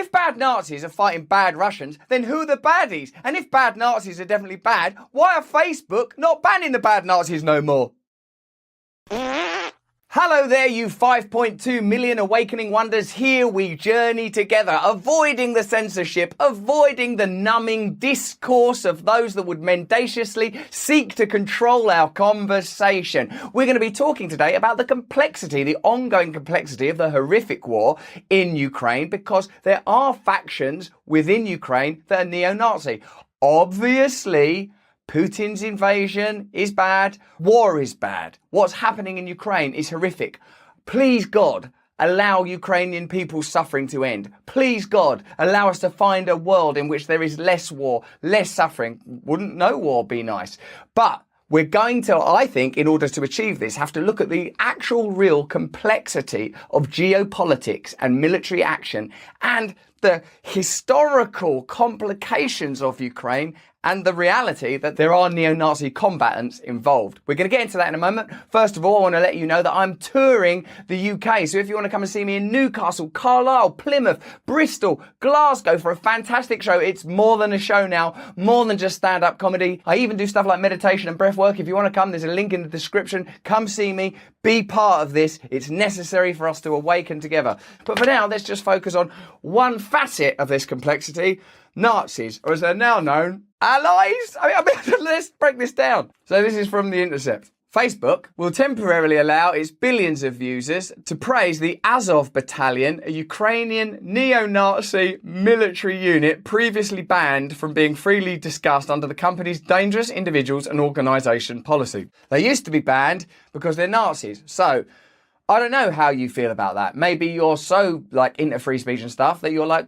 If bad Nazis are fighting bad Russians, then who are the baddies? And if bad Nazis are definitely bad, why are Facebook not banning the bad Nazis no more? Hello there, you 5.2 million awakening wonders. Here we journey together, avoiding the censorship, avoiding the numbing discourse of those that would mendaciously seek to control our conversation. We're going to be talking today about the complexity, the ongoing complexity of the horrific war in Ukraine, because there are factions within Ukraine that are neo-Nazi. Obviously, Putin's invasion is bad. War is bad. What's happening in Ukraine is horrific. Please, God, allow Ukrainian people's suffering to end. Please, God, allow us to find a world in which there is less war, less suffering. Wouldn't no war be nice? But we're going to, I think, in order to achieve this, have to look at the actual real complexity of geopolitics and military action and the historical complications of Ukraine and the reality that there are neo-Nazi combatants involved. We're going to get into that in a moment. First of all, I want to let you know that I'm touring the UK. So if you want to come and see me in Newcastle, Carlisle, Plymouth, Bristol, Glasgow for a fantastic show, it's more than a show now, more than just stand-up comedy. I even do stuff like meditation and breath work. If you want to come, there's a link in the description. Come see me. Be part of this. It's necessary for us to awaken together. But for now, let's just focus on one facet of this complexity. Nazis, or as they're now known, allies? I mean, let's break this down. So this is from The Intercept. Facebook will temporarily allow its billions of users to praise the Azov Battalion, a Ukrainian neo-Nazi military unit previously banned from being freely discussed under the company's dangerous individuals and organisation policy. They used to be banned because they're Nazis. So I don't know how you feel about that. Maybe you're so into free speech and stuff that you're like,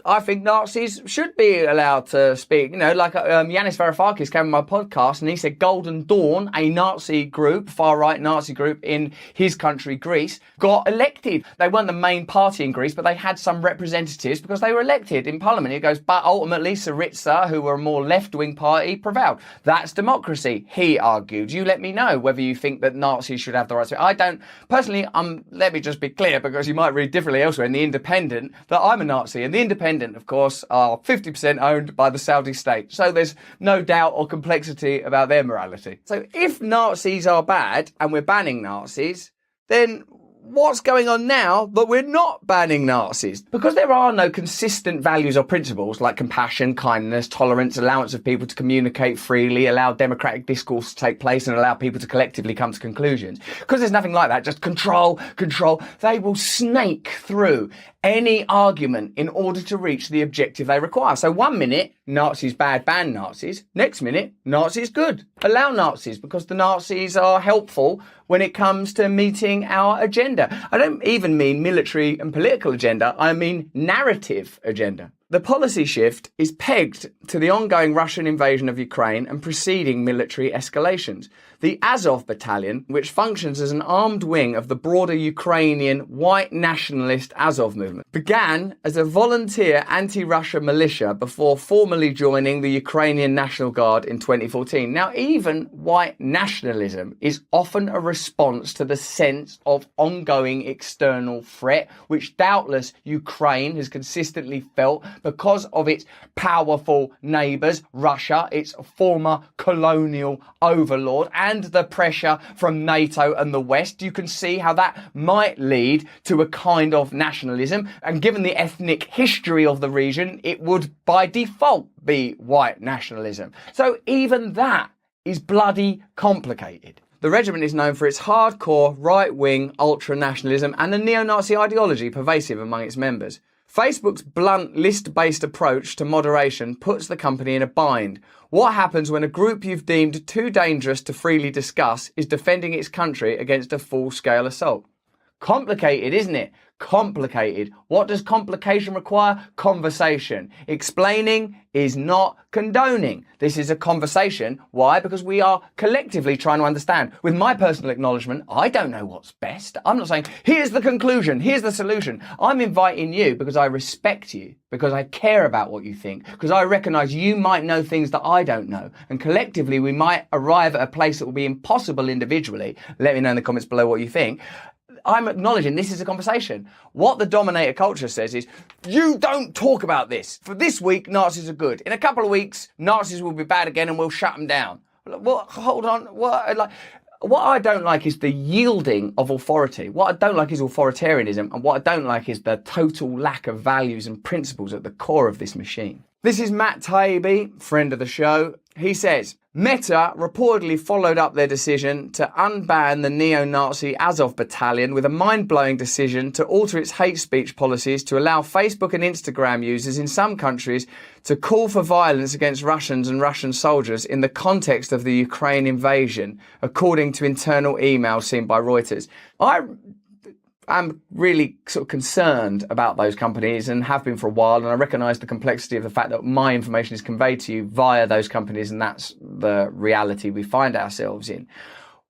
I think Nazis should be allowed to speak. You know, like Yanis Varoufakis came on my podcast and he said Golden Dawn, a Nazi group, far-right Nazi group in his country, Greece, got elected. They weren't the main party in Greece, but they had some representatives because they were elected in parliament. He goes, but ultimately Syriza, who were a more left-wing party, prevailed. That's democracy, he argued. You let me know whether you think that Nazis should have the right to speak. I don't. Personally, let me just be clear, because you might read differently elsewhere in The Independent, that I'm a Nazi. And The Independent, of course, are 50% owned by the Saudi state. So there's no doubt or complexity about their morality. So if Nazis are bad and we're banning Nazis, then what's going on now that we're not banning Nazis? Because there are no consistent values or principles like compassion, kindness, tolerance, allowance of people to communicate freely, allow democratic discourse to take place and allow people to collectively come to conclusions. Because there's nothing like that, just control. They will snake through any argument in order to reach the objective they require. So 1 minute, Nazis bad, ban Nazis. Next minute, Nazis good. Allow Nazis because the Nazis are helpful when it comes to meeting our agenda. I don't even mean military and political agenda. I mean narrative agenda. The policy shift is pegged to the ongoing Russian invasion of Ukraine and preceding military escalations. The Azov Battalion, which functions as an armed wing of the broader Ukrainian white nationalist Azov movement, began as a volunteer anti-Russia militia before formally joining the Ukrainian National Guard in 2014. Now, even white nationalism is often a response to the sense of ongoing external threat, which doubtless Ukraine has consistently felt because of its powerful neighbours, Russia, its former colonial overlord, and the pressure from NATO and the West. You can see how that might lead to a kind of nationalism. And given the ethnic history of the region, it would by default be white nationalism. So even that is bloody complicated. The regiment is known for its hardcore right-wing ultra-nationalism and the neo-Nazi ideology pervasive among its members. Facebook's blunt list-based approach to moderation puts the company in a bind. What happens when a group you've deemed too dangerous to freely discuss is defending its country against a full-scale assault? Complicated, isn't it? Complicated. What does complication require? Conversation. Explaining is not condoning. This is a conversation. Why? Because we are collectively trying to understand. With my personal acknowledgement, I don't know what's best. I'm not saying, here's the conclusion, here's the solution. I'm inviting you because I respect you, because I care about what you think, because I recognise you might know things that I don't know. And collectively, we might arrive at a place that will be impossible individually. Let me know in the comments below what you think. I'm acknowledging this is a conversation. What the dominator culture says is, you don't talk about this. For this week, Nazis are good. In a couple of weeks, Nazis will be bad again and we'll shut them down. What? Hold on. What? What I don't like is the yielding of authority. What I don't like is authoritarianism. And what I don't like is the total lack of values and principles at the core of this machine. This is Matt Taibbi, friend of the show. He says, Meta reportedly followed up their decision to unban the neo-Nazi Azov battalion with a mind-blowing decision to alter its hate speech policies to allow Facebook and Instagram users in some countries to call for violence against Russians and Russian soldiers in the context of the Ukraine invasion, according to internal emails seen by Reuters. I'm really sort of concerned about those companies and have been for a while, and I recognise the complexity of the fact that my information is conveyed to you via those companies, and that's the reality we find ourselves in.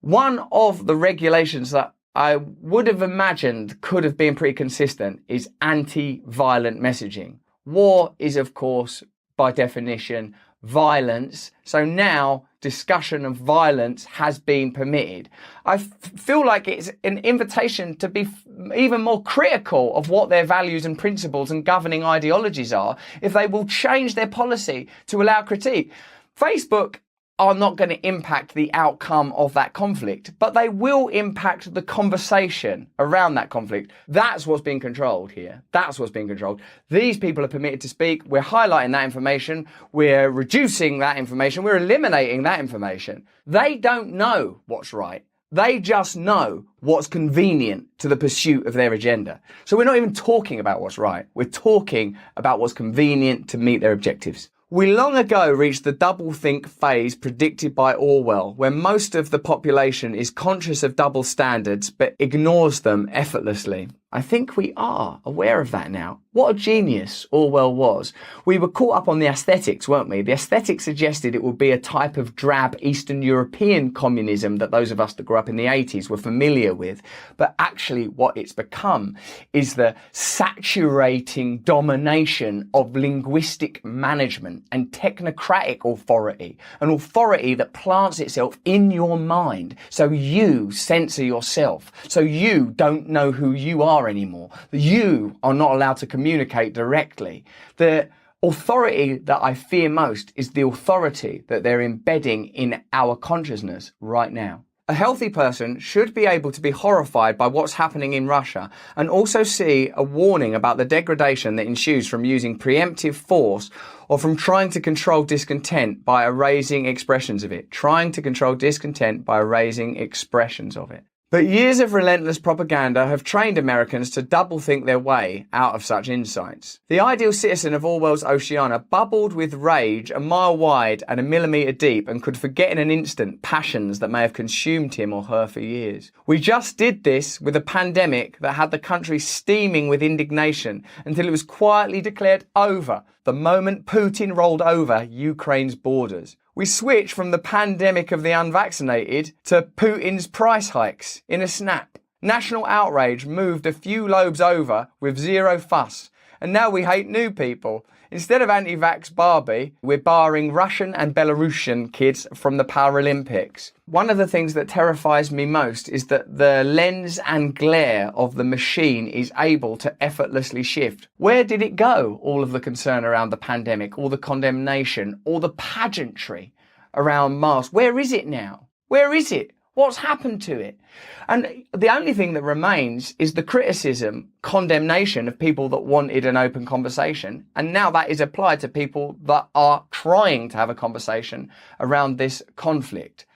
One of the regulations that I would have imagined could have been pretty consistent is anti-violent messaging. War is, of course, by definition, violence. So now discussion of violence has been permitted. I feel like it's an invitation to be even more critical of what their values and principles and governing ideologies are if they will change their policy to allow critique. Facebook are not going to impact the outcome of that conflict, but they will impact the conversation around that conflict. That's what's being controlled here. That's what's being controlled. These people are permitted to speak. We're highlighting that information. We're reducing that information. We're eliminating that information. They don't know what's right. They just know what's convenient to the pursuit of their agenda. So we're not even talking about what's right. We're talking about what's convenient to meet their objectives. We long ago reached the doublethink phase predicted by Orwell, where most of the population is conscious of double standards but ignores them effortlessly. I think we are aware of that now. What a genius Orwell was. We were caught up on the aesthetics, weren't we? The aesthetics suggested it would be a type of drab Eastern European communism that those of us that grew up in the 80s were familiar with. But actually what it's become is the saturating domination of linguistic management and technocratic authority, an authority that plants itself in your mind so you censor yourself, so you don't know who you are anymore. You are not allowed to communicate directly. The authority that I fear most is the authority that they're embedding in our consciousness right now. A healthy person should be able to be horrified by what's happening in Russia and also see a warning about the degradation that ensues from using preemptive force or from trying to control discontent by erasing expressions of it. Trying to control discontent by erasing expressions of it. But years of relentless propaganda have trained Americans to double-think their way out of such insights. The ideal citizen of Orwell's Oceania bubbled with rage a mile wide and a millimetre deep and could forget in an instant passions that may have consumed him or her for years. We just did this with a pandemic that had the country steaming with indignation until it was quietly declared over the moment Putin rolled over Ukraine's borders. We switched from the pandemic of the unvaccinated to Putin's price hikes in a snap. National outrage moved a few lobes over with zero fuss. And now we hate new people. Instead of anti-vax Barbie, we're barring Russian and Belarusian kids from the Paralympics. One of the things that terrifies me most is that the lens and glare of the machine is able to effortlessly shift. Where did it go? All of the concern around the pandemic, all the condemnation, all the pageantry around masks. Where is it now? Where is it? What's happened to it? And the only thing that remains is the criticism, condemnation of people that wanted an open conversation. And now that is applied to people that are trying to have a conversation around this conflict.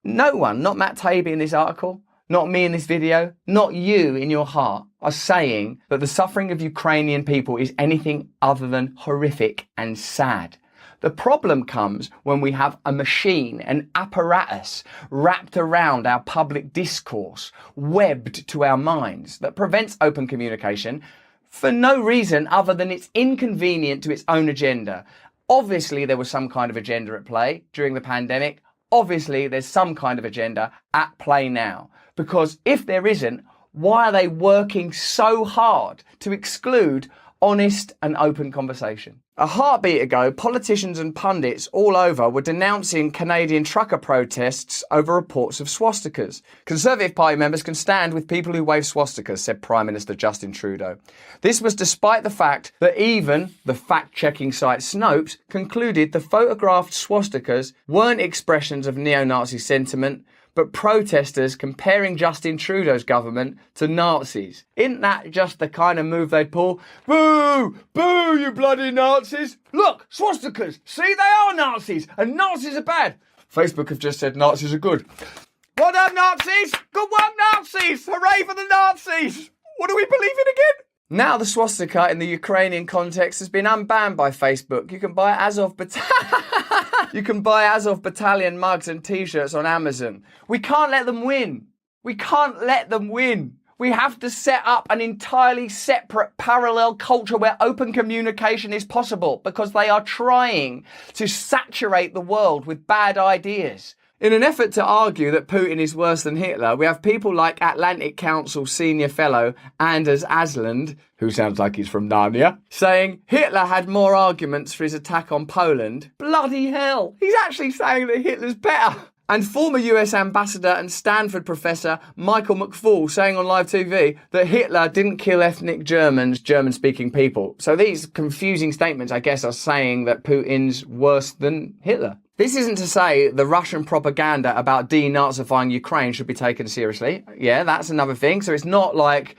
No one, not Matt Taibbi in this article, not me in this video, not you in your heart, are saying that the suffering of Ukrainian people is anything other than horrific and sad. The problem comes when we have a machine, an apparatus wrapped around our public discourse, webbed to our minds, that prevents open communication for no reason other than it's inconvenient to its own agenda. Obviously, there was some kind of agenda at play during the pandemic. Obviously, there's some kind of agenda at play now. Because if there isn't, why are they working so hard to exclude honest and open conversation. A heartbeat ago, politicians and pundits all over were denouncing Canadian trucker protests over reports of swastikas. Conservative Party members can stand with people who wave swastikas, said Prime Minister Justin Trudeau. This was despite the fact that even the fact-checking site Snopes concluded the photographed swastikas weren't expressions of neo-Nazi sentiment, but protesters comparing Justin Trudeau's government to Nazis. Isn't that just the kind of move they'd pull? Boo! Boo, you bloody Nazis! Look, swastikas! See, they are Nazis! And Nazis are bad! Facebook have just said Nazis are good. Well done, Nazis! Good work, Nazis! Hooray for the Nazis! What do we believe in again? Now the swastika in the Ukrainian context has been unbanned by Facebook. You can buy Azov Battalion mugs and t-shirts on Amazon. We can't let them win. We can't let them win. We have to set up an entirely separate parallel culture where open communication is possible, because they are trying to saturate the world with bad ideas. In an effort to argue that Putin is worse than Hitler, we have people like Atlantic Council senior fellow Anders Asland, who sounds like he's from Narnia, saying Hitler had more arguments for his attack on Poland. Bloody hell! He's actually saying that Hitler's better. And former US ambassador and Stanford professor Michael McFaul saying on live TV that Hitler didn't kill ethnic Germans, German-speaking people. So these confusing statements, I guess, are saying that Putin's worse than Hitler. This isn't to say the Russian propaganda about denazifying Ukraine should be taken seriously. Yeah, that's another thing. So it's not like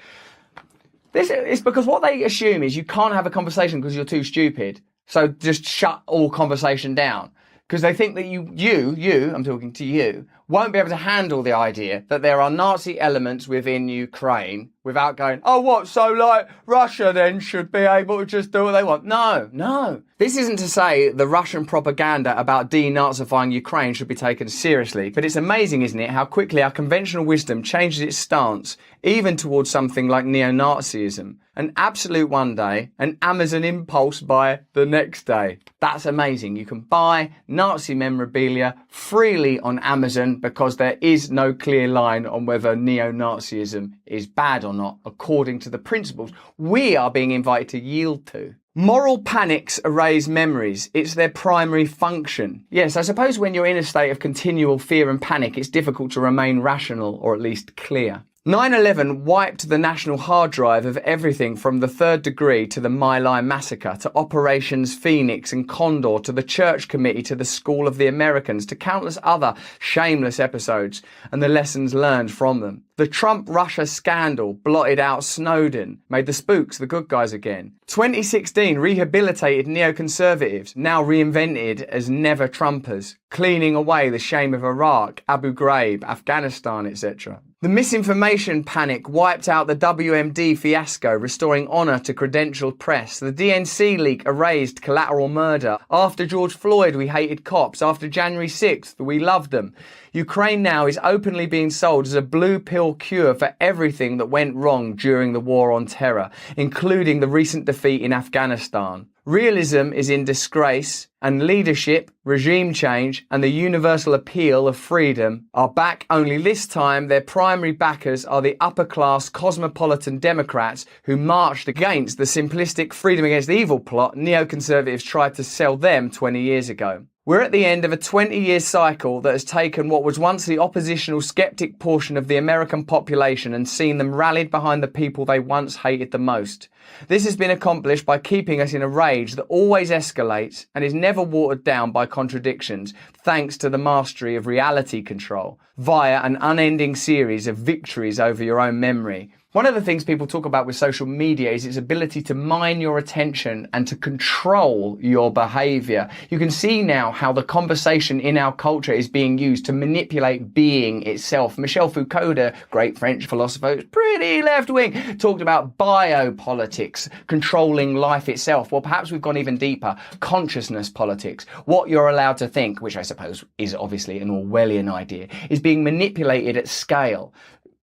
this. It's because what they assume is you can't have a conversation because you're too stupid. So just shut all conversation down. Because they think that you, I'm talking to you, won't be able to handle the idea that there are Nazi elements within Ukraine without going, oh, what? So, like, Russia then should be able to just do what they want. No. This isn't to say the Russian propaganda about denazifying Ukraine should be taken seriously. But it's amazing, isn't it, how quickly our conventional wisdom changes its stance, even towards something like neo-Nazism. An absolute one day, an Amazon impulse buy the next day. That's amazing. You can buy Nazi memorabilia freely on Amazon because there is no clear line on whether neo-Nazism is bad or not, according to the principles we are being invited to yield to. Moral panics erase memories. It's their primary function. Yes, I suppose when you're in a state of continual fear and panic, it's difficult to remain rational or at least clear. 9/11 wiped the national hard drive of everything from the Third Degree to the My Lai massacre to Operations Phoenix and Condor to the Church Committee to the School of the Americans to countless other shameless episodes and the lessons learned from them. The Trump-Russia scandal blotted out Snowden, made the spooks the good guys again. 2016 rehabilitated neoconservatives, now reinvented as never-Trumpers, cleaning away the shame of Iraq, Abu Ghraib, Afghanistan, etc. The misinformation panic wiped out the WMD fiasco, restoring honour to credentialed press. The DNC leak erased collateral murder. After George Floyd, we hated cops. After January 6th, we loved them. Ukraine now is openly being sold as a blue pill cure for everything that went wrong during the war on terror, including the recent defeat in Afghanistan. Realism is in disgrace, and leadership, regime change, and the universal appeal of freedom are back, only this time their primary backers are the upper-class cosmopolitan Democrats who marched against the simplistic freedom against evil plot neoconservatives tried to sell them 20 years ago. We're at the end of a 20-year cycle that has taken what was once the oppositional skeptic portion of the American population and seen them rallied behind the people they once hated the most. This has been accomplished by keeping us in a rage that always escalates and is never watered down by contradictions, thanks to the mastery of reality control, via an unending series of victories over your own memory. One of the things people talk about with social media is its ability to mine your attention and to control your behaviour. You can see now how the conversation in our culture is being used to manipulate being itself. Michel Foucault, a great French philosopher, pretty left-wing, talked about biopolitics, controlling life itself. Well, perhaps we've gone even deeper. Consciousness politics. What you're allowed to think, which I suppose is obviously an Orwellian idea, is being manipulated at scale.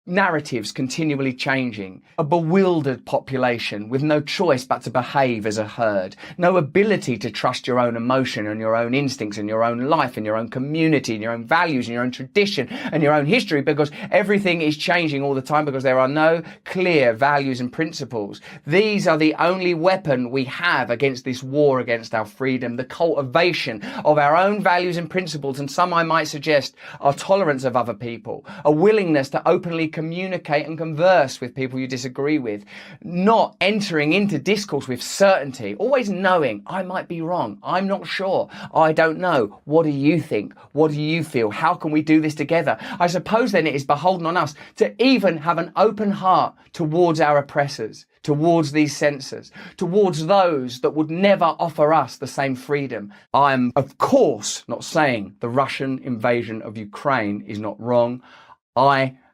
narratives continually changing, a bewildered population with no choice but to behave as a herd, no ability to trust your own emotion and your own instincts and your own life and your own community and your own values and your own tradition and your own history, because everything is changing all the time, because there are no clear values and principles. These are the only weapon we have against this war against our freedom, the cultivation of our own values and principles, and some, I might suggest, our tolerance of other people, a willingness to openly communicate and converse with people you disagree with, not entering into discourse with certainty, always knowing I might be wrong, I'm not sure, I don't know, what do you think, what do you feel, how can we do this together? I suppose then it is beholden on us to even have an open heart towards our oppressors, towards these censors, towards those that would never offer us the same freedom. I'm, of course, not saying the Russian invasion of Ukraine is not wrong.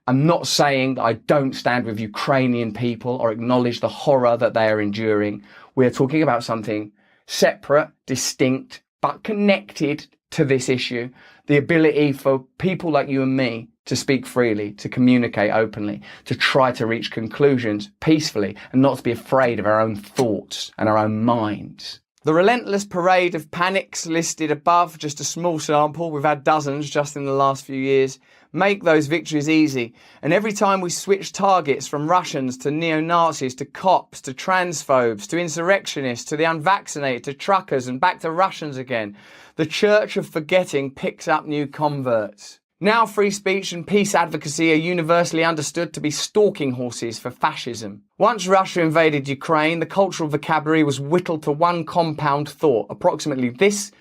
I'm not saying that I don't stand with Ukrainian people or acknowledge the horror that they are enduring. We're talking about something separate, distinct, but connected to this issue. The ability for people like you and me to speak freely, to communicate openly, to try to reach conclusions peacefully, and not to be afraid of our own thoughts and our own minds. The relentless parade of panics listed above, just a small sample, we've had dozens just in the last few years, make those victories easy. And every time we switch targets from Russians to neo-Nazis to cops to transphobes to insurrectionists to the unvaccinated to truckers and back to Russians again, the church of forgetting picks up new converts. Now free speech and peace advocacy are universally understood to be stalking horses for fascism. Once Russia invaded Ukraine, the cultural vocabulary was whittled to one compound thought, approximately this: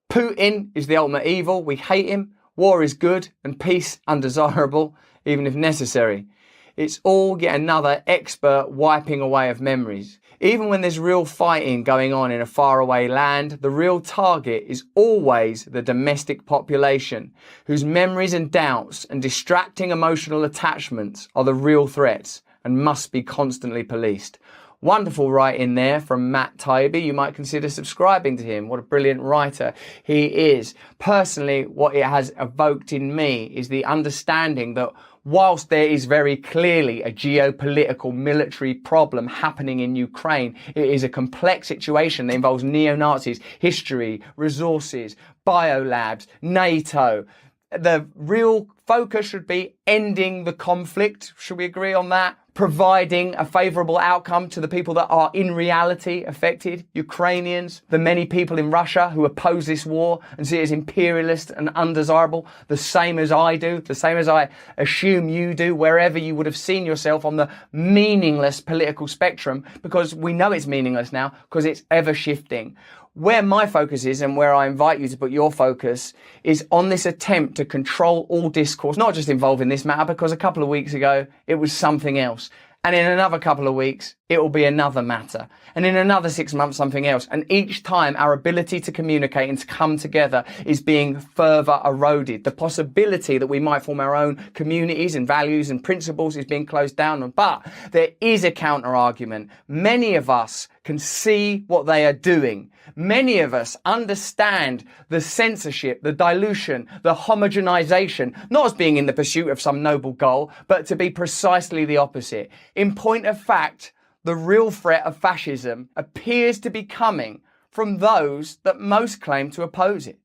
Putin is the ultimate evil, we hate him, war is good, and peace undesirable, even if necessary. It's all yet another expert wiping away of memories. Even when there's real fighting going on in a faraway land, the real target is always the domestic population, whose memories and doubts and distracting emotional attachments are the real threats and must be constantly policed. Wonderful writing there from Matt Taibbi. You might consider subscribing to him. What a brilliant writer he is. Personally, what it has evoked in me is the understanding that whilst there is very clearly a geopolitical military problem happening in Ukraine, it is a complex situation that involves neo-Nazis, history, resources, biolabs, NATO. The real focus should be ending the conflict. Should we agree on that? Providing a favourable outcome to the people that are in reality affected, Ukrainians, the many people in Russia who oppose this war and see it as imperialist and undesirable, the same as I do, the same as I assume you do, wherever you would have seen yourself on the meaningless political spectrum, because we know it's meaningless now, because it's ever shifting. Where my focus is, and where I invite you to put your focus, is on this attempt to control all discourse, not just involving this matter, because a couple of weeks ago it was something else. And in another couple of weeks, it will be another matter. And in another 6 months, something else. And each time our ability to communicate and to come together is being further eroded. The possibility that we might form our own communities and values and principles is being closed down on. But there is a counter argument. Many of us can see what they are doing. Many of us understand the censorship, the dilution, the homogenization, not as being in the pursuit of some noble goal, but to be precisely the opposite. In point of fact, the real threat of fascism appears to be coming from those that most claim to oppose it.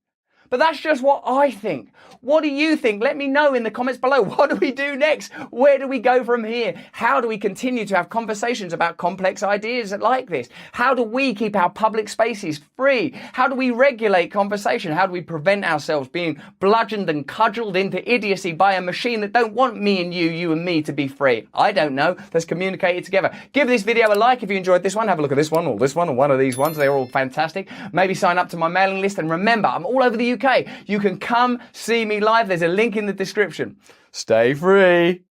But that's just what I think. What do you think? Let me know in the comments below. What do we do next? Where do we go from here? How do we continue to have conversations about complex ideas like this? How do we keep our public spaces free? How do we regulate conversation? How do we prevent ourselves being bludgeoned and cudgeled into idiocy by a machine that don't want me and you and me to be free? I don't know. Let's communicate it together. Give this video a like if you enjoyed this one. Have a look at this one or one of these ones. They're all fantastic. Maybe sign up to my mailing list. And remember, I'm all over the UK. You can come see me live. There's a link in the description. Stay free.